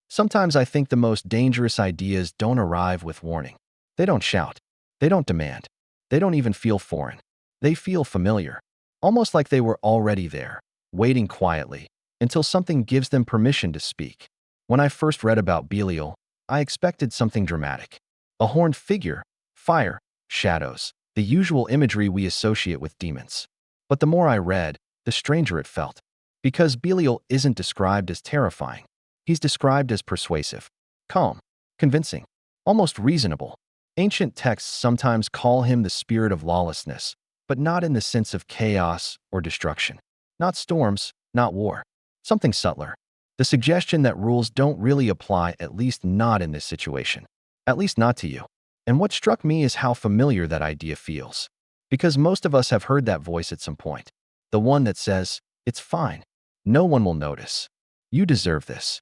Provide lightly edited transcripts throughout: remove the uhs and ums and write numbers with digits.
Sometimes I think the most dangerous ideas don't arrive with warning. They don't shout. They don't demand. They don't even feel foreign. They feel familiar, almost like they were already there, waiting quietly, until something gives them permission to speak. When I first read about Belial, I expected something dramatic. A horned figure, fire, shadows, the usual imagery we associate with demons. But the more I read, the stranger it felt. Because Belial isn't described as terrifying. He's described as persuasive, calm, convincing, almost reasonable. Ancient texts sometimes call him the spirit of lawlessness, but not in the sense of chaos or destruction. Not storms, not war. Something subtler. The suggestion that rules don't really apply, at least not in this situation. At least not to you. And what struck me is how familiar that idea feels. Because most of us have heard that voice at some point. The one that says, "It's fine. No one will notice. You deserve this."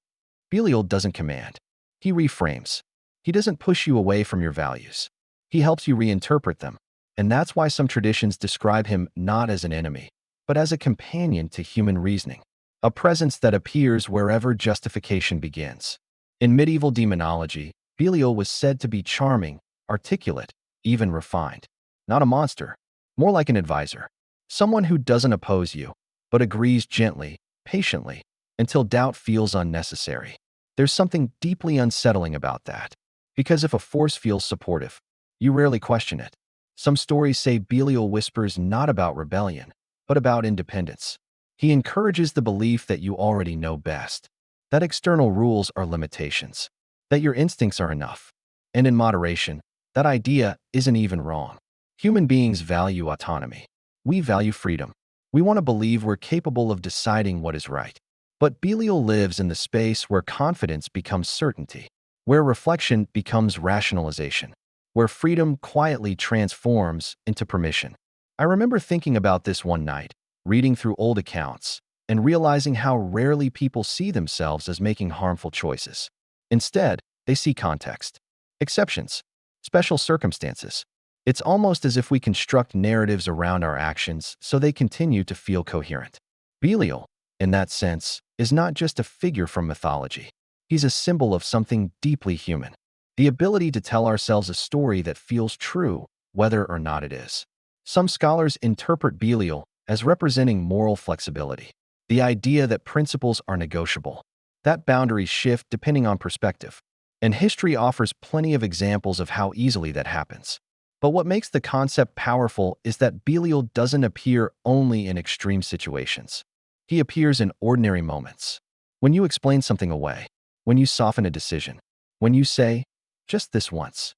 Belial doesn't command. He reframes. He doesn't push you away from your values. He helps you reinterpret them. And that's why some traditions describe him not as an enemy, but as a companion to human reasoning. A presence that appears wherever justification begins. In medieval demonology, Belial was said to be charming, articulate, even refined. Not a monster, more like an advisor. Someone who doesn't oppose you, but agrees gently, patiently, until doubt feels unnecessary. There's something deeply unsettling about that. Because if a force feels supportive, you rarely question it. Some stories say Belial whispers not about rebellion, but about independence. He encourages the belief that you already know best, that external rules are limitations, that your instincts are enough. And in moderation, that idea isn't even wrong. Human beings value autonomy. We value freedom. We want to believe we're capable of deciding what is right. But Belial lives in the space where confidence becomes certainty, where reflection becomes rationalization, where freedom quietly transforms into permission. I remember thinking about this one night, reading through old accounts, and realizing how rarely people see themselves as making harmful choices. Instead, they see context, exceptions, special circumstances. It's almost as if we construct narratives around our actions so they continue to feel coherent. Belial, in that sense, is not just a figure from mythology. He's a symbol of something deeply human. The ability to tell ourselves a story that feels true, whether or not it is. Some scholars interpret Belial as representing moral flexibility. The idea that principles are negotiable. That boundaries shift depending on perspective. And history offers plenty of examples of how easily that happens. But what makes the concept powerful is that Belial doesn't appear only in extreme situations. He appears in ordinary moments. When you explain something away, when you soften a decision, when you say, "Just this once."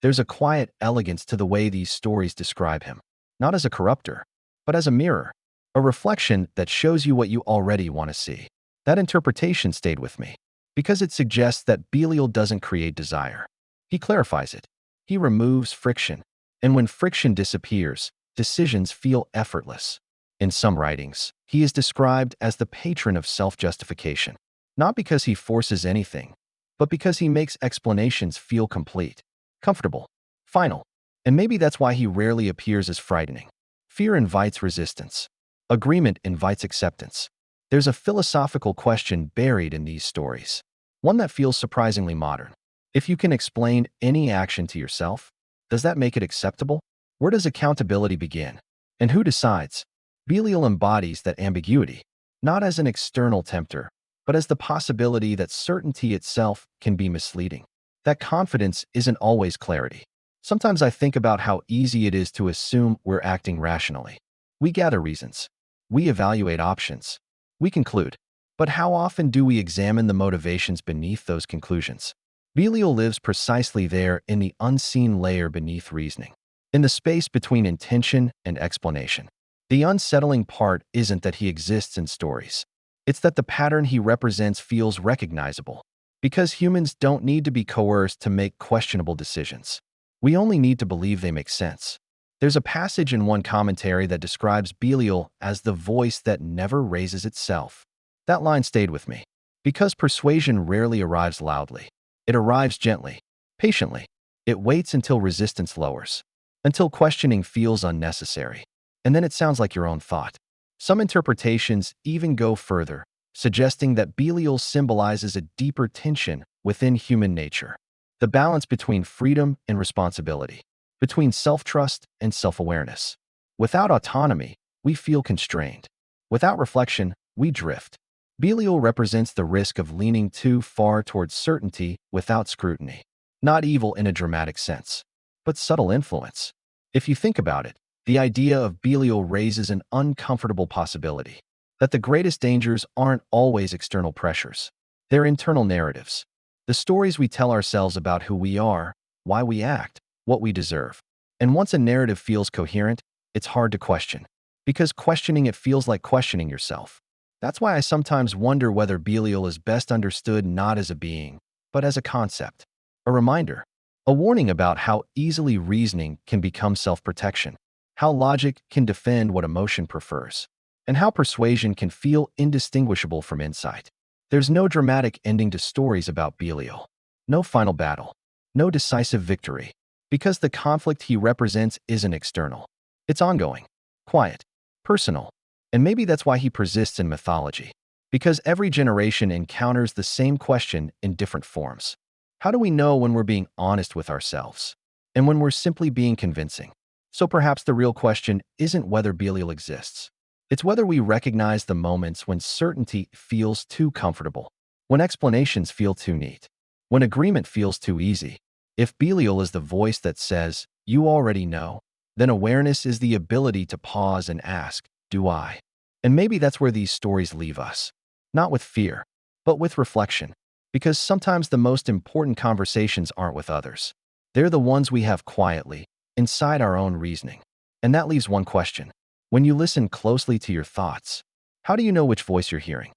There's a quiet elegance to the way these stories describe him, not as a corrupter, but as a mirror, a reflection that shows you what you already want to see. That interpretation stayed with me, because it suggests that Belial doesn't create desire. He clarifies it. He removes friction, and when friction disappears, decisions feel effortless. In some writings, he is described as the patron of self-justification, not because he forces anything, but because he makes explanations feel complete, comfortable, final. And maybe that's why he rarely appears as frightening. Fear invites resistance. Agreement invites acceptance. There's a philosophical question buried in these stories, one that feels surprisingly modern. If you can explain any action to yourself, does that make it acceptable? Where does accountability begin? And who decides? Belial embodies that ambiguity, not as an external tempter, but as the possibility that certainty itself can be misleading. That confidence isn't always clarity. Sometimes I think about how easy it is to assume we're acting rationally. We gather reasons. We evaluate options. We conclude. But how often do we examine the motivations beneath those conclusions? Belial lives precisely there, in the unseen layer beneath reasoning, in the space between intention and explanation. The unsettling part isn't that he exists in stories. It's that the pattern he represents feels recognizable. Because humans don't need to be coerced to make questionable decisions. We only need to believe they make sense. There's a passage in one commentary that describes Belial as the voice that never raises itself. That line stayed with me. Because persuasion rarely arrives loudly. It arrives gently, patiently. It waits until resistance lowers, until questioning feels unnecessary. And then it sounds like your own thought. Some interpretations even go further. suggesting that Belial symbolizes a deeper tension within human nature. The balance between freedom and responsibility, between self-trust and self-awareness. Without autonomy, we feel constrained. Without reflection, we drift. Belial represents the risk of leaning too far towards certainty without scrutiny. Not evil in a dramatic sense, but subtle influence. If you think about it, the idea of Belial raises an uncomfortable possibility that the greatest dangers aren't always external pressures. They're internal narratives. The stories we tell ourselves about who we are, why we act, what we deserve. And once a narrative feels coherent, it's hard to question. Because questioning it feels like questioning yourself. That's why I sometimes wonder whether Belial is best understood not as a being, but as a concept. A reminder. A warning about how easily reasoning can become self-protection. How logic can defend what emotion prefers. And how persuasion can feel indistinguishable from insight. There's no dramatic ending to stories about Belial. No final battle. No decisive victory. Because the conflict he represents isn't external. It's ongoing. Quiet. Personal. And maybe that's why he persists in mythology. Because every generation encounters the same question in different forms. How do we know when we're being honest with ourselves? And when we're simply being convincing? So perhaps the real question isn't whether Belial exists. It's whether we recognize the moments when certainty feels too comfortable, when explanations feel too neat, when agreement feels too easy. If Belial is the voice that says, "You already know," then awareness is the ability to pause and ask, "Do I?" And maybe that's where these stories leave us. Not with fear, but with reflection. Because sometimes the most important conversations aren't with others. They're the ones we have quietly, inside our own reasoning. And that leaves one question. When you listen closely to your thoughts, how do you know which voice you're hearing?